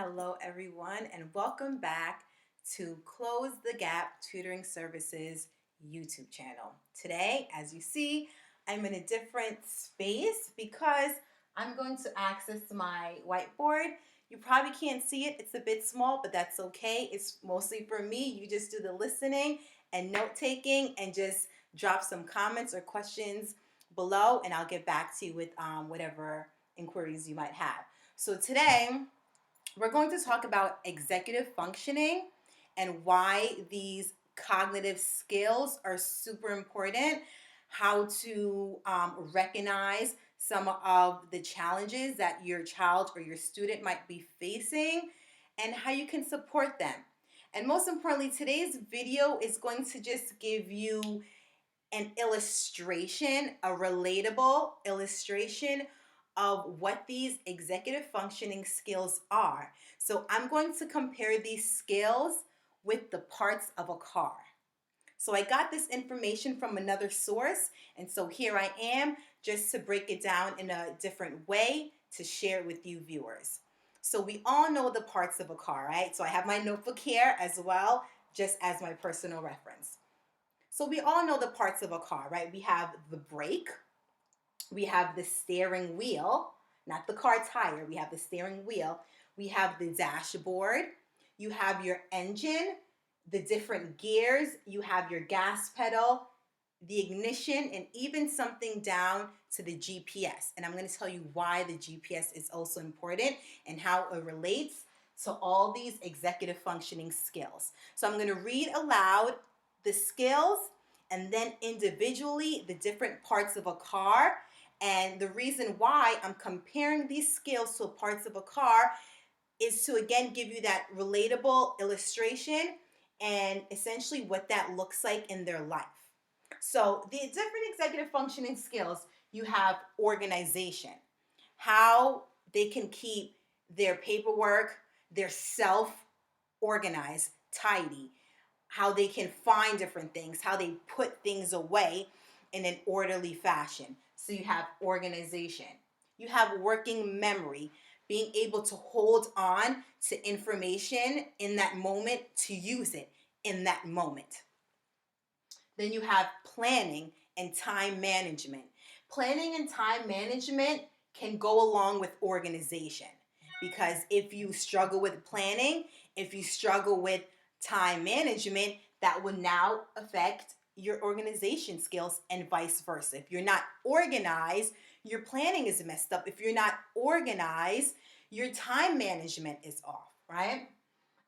Hello, everyone, and welcome back to Close the Gap Tutoring Services YouTube channel. Today, as you see, I'm in a different space because I'm going to access my whiteboard. You probably can't see it, it's a bit small, but that's okay. It's mostly for me. You just do the listening and note taking and just drop some comments or questions below, and I'll get back to you with whatever inquiries you might have. So today, we're going to talk about executive functioning and why these cognitive skills are super important, how to recognize some of the challenges that your child or your student might be facing, and how you can support them. And most importantly, today's video is going to just give you an illustration, a relatable illustration of what these executive functioning skills are. So I'm going to compare these skills with the parts of a car. So I got this information from another source, and so here I am just to break it down in a different way to share with you viewers. So we all know the parts of a car, right? So I have my notebook here as well, just as my personal reference. So we all know the parts of a car, right? We have the brake, we have the steering wheel, not the car tire, we have the steering wheel, we have the dashboard, you have your engine, the different gears, you have your gas pedal, the ignition, and even something down to the GPS. And I'm going to tell you why the GPS is also important and how it relates to all these executive functioning skills. So I'm going to read aloud the skills and then individually the different parts of a car. And the reason why I'm comparing these skills to parts of a car is to again give you that relatable illustration and essentially what that looks like in their life. So the different executive functioning skills, you have organization, how they can keep their paperwork, their self organized, tidy, how they can find different things, how they put things away in an orderly fashion. So you have organization. You have working memory, being able to hold on to information in that moment to use it in that moment. Then you have planning and time management. Planning and time management can go along with organization because if you struggle with planning, if you struggle with time management, that will now affect your organization skills and vice versa. If you're not organized, your planning is messed up. If you're not organized, your time management is off, right?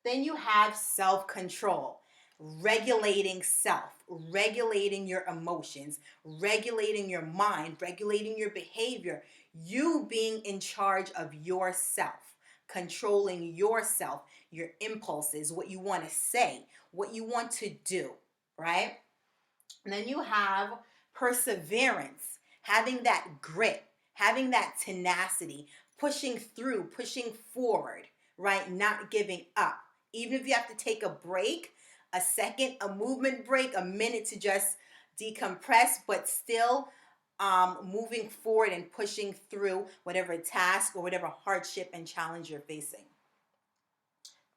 Then you have self-control, regulating self, regulating your emotions, regulating your mind, regulating your behavior, you being in charge of yourself, controlling yourself, your impulses, what you want to say, what you want to do, right? And then you have perseverance, having that grit, having that tenacity, pushing through, pushing forward, right? Not giving up. Even if you have to take a break, a second, a movement break, a minute to just decompress, but still moving forward and pushing through whatever task or whatever hardship and challenge you're facing.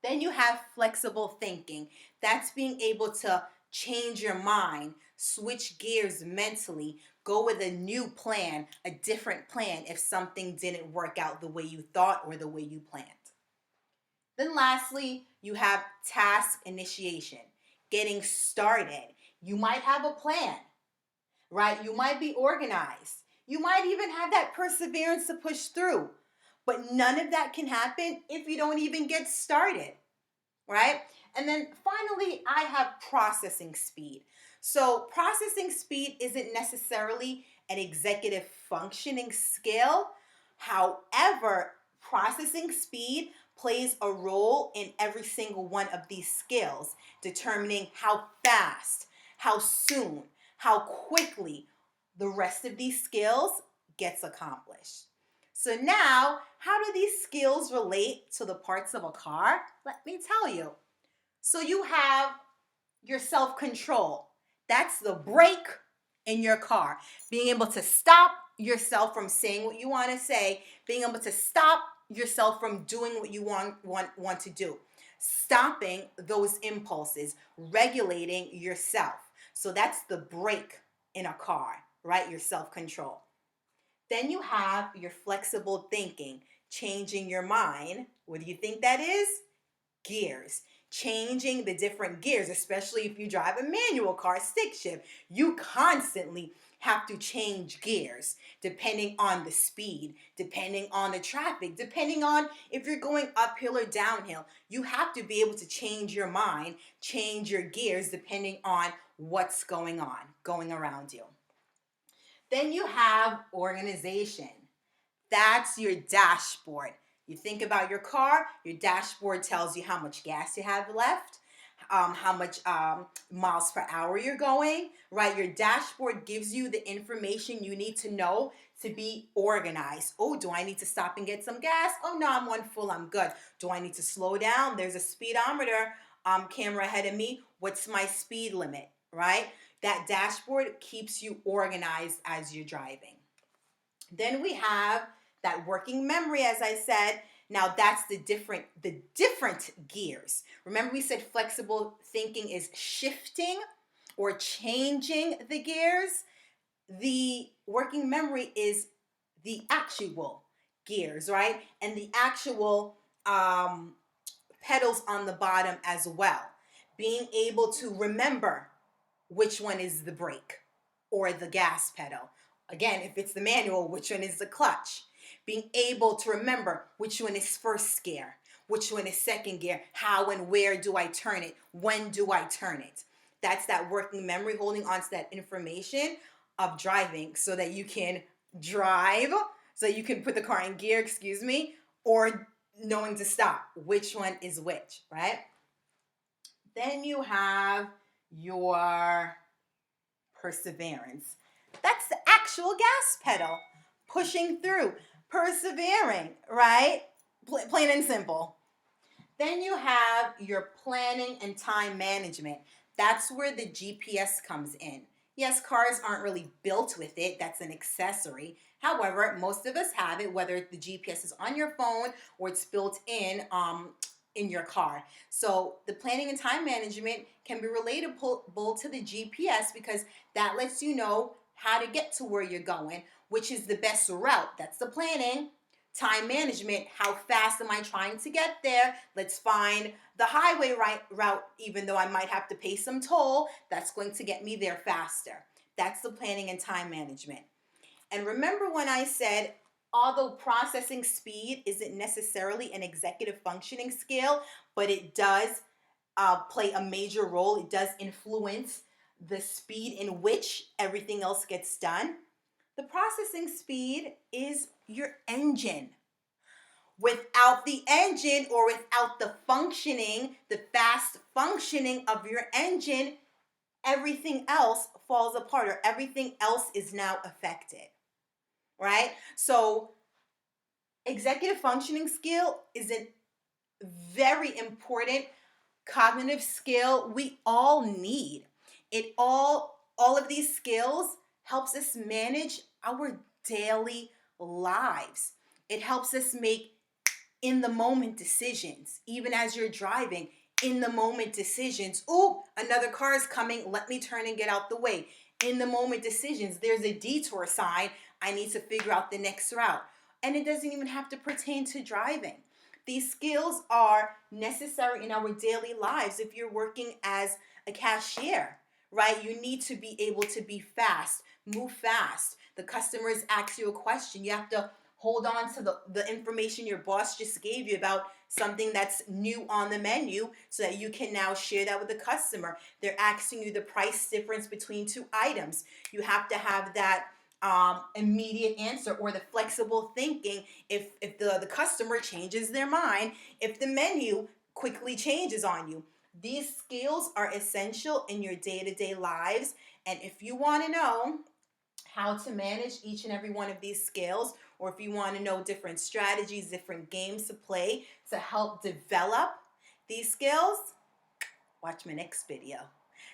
Then you have flexible thinking. That's being able to change your mind, switch gears mentally, go with a new plan, a different plan if something didn't work out the way you thought or the way you planned. Then lastly, you have task initiation, getting started. You might have a plan, right? You might be organized. You might even have that perseverance to push through. But none of that can happen if you don't even get started, right? And then finally, I have processing speed. So processing speed isn't necessarily an executive functioning skill. However, processing speed plays a role in every single one of these skills, determining how fast, how soon, how quickly the rest of these skills gets accomplished. So now, how do these skills relate to the parts of a car? Let me tell you. So you have your self-control. That's the brake in your car. Being able to stop yourself from saying what you want to say, being able to stop yourself from doing what you want to do. Stopping those impulses, regulating yourself. So that's the brake in a car, right? Your self-control. Then you have your flexible thinking, changing your mind. What do you think that is? Gears. Changing the different gears, especially if you drive a manual car, stick shift. You constantly have to change gears depending on the speed, depending on the traffic, depending on if you're going uphill or downhill. You have to be able to change your mind, change your gears depending on what's going on, going around you. Then you have organization. That's your dashboard. You think about your car, your dashboard tells you how much gas you have left, how much miles per hour you're going, right? Your dashboard gives you the information you need to know to be organized. Oh, do I need to stop and get some gas? Oh, no, I'm one full, I'm good. Do I need to slow down? There's a speedometer camera ahead of me. What's my speed limit, right? That dashboard keeps you organized as you're driving. Then we have that working memory, as I said. Now that's the different gears. Remember we said flexible thinking is shifting or changing the gears. The working memory is the actual gears, right? And the actual pedals on the bottom as well. Being able to remember which one is the brake or the gas pedal. Again, if it's the manual, which one is the clutch? Being able to remember which one is first gear, which one is second gear, how and where do I turn it, when do I turn it? That's that working memory, holding on to that information of driving so that you can drive, so you can put the car in gear, or knowing to stop, which one is which, right? Then you have your perseverance. That's the actual gas pedal, pushing through, persevering, right? Plain and simple. Then you have your planning and time management. That's where the GPS comes in. Yes, cars aren't really built with it. That's an accessory. However, most of us have it, whether the GPS is on your phone or it's built in your car. So the planning and time management can be relatable to the GPS because that lets you know how to get to where you're going, which is the best route. That's the planning. Time management, how fast am I trying to get there? Let's find the highway route, even though I might have to pay some toll, that's going to get me there faster. That's the planning and time management. And remember when I said, although processing speed isn't necessarily an executive functioning skill, but it does play a major role. It does influence the speed in which everything else gets done. The processing speed is your engine. Without the engine or without the functioning, the fast functioning of your engine, everything else falls apart or everything else is now affected, right? So executive functioning skill is a very important cognitive skill we all need. All of these skills helps us manage our daily lives. It helps us make in the moment decisions, even as you're driving, in the moment decisions. Oh, another car is coming. Let me turn and get out the way. In the moment decisions. There's a detour sign. I need to figure out the next route. And it doesn't even have to pertain to driving. These skills are necessary in our daily lives. If you're working as a cashier, right? You need to be able to be fast, move fast. The customers ask you a question. You have to hold on to the information your boss just gave you about something that's new on the menu so that you can now share that with the customer. They're asking you the price difference between two items. You have to have that immediate answer or the flexible thinking if the customer changes their mind, if the menu quickly changes on you. These skills are essential in your day-to-day lives, and if you want to know how to manage each and every one of these skills, or if you want to know different strategies, different games to play to help develop these skills, watch my next video.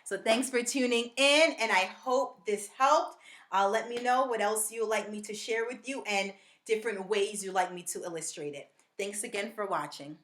So thanks for tuning in, and I hope this helped. Let me know what else you would like me to share with you and different ways you'd like me to illustrate it. Thanks again for watching.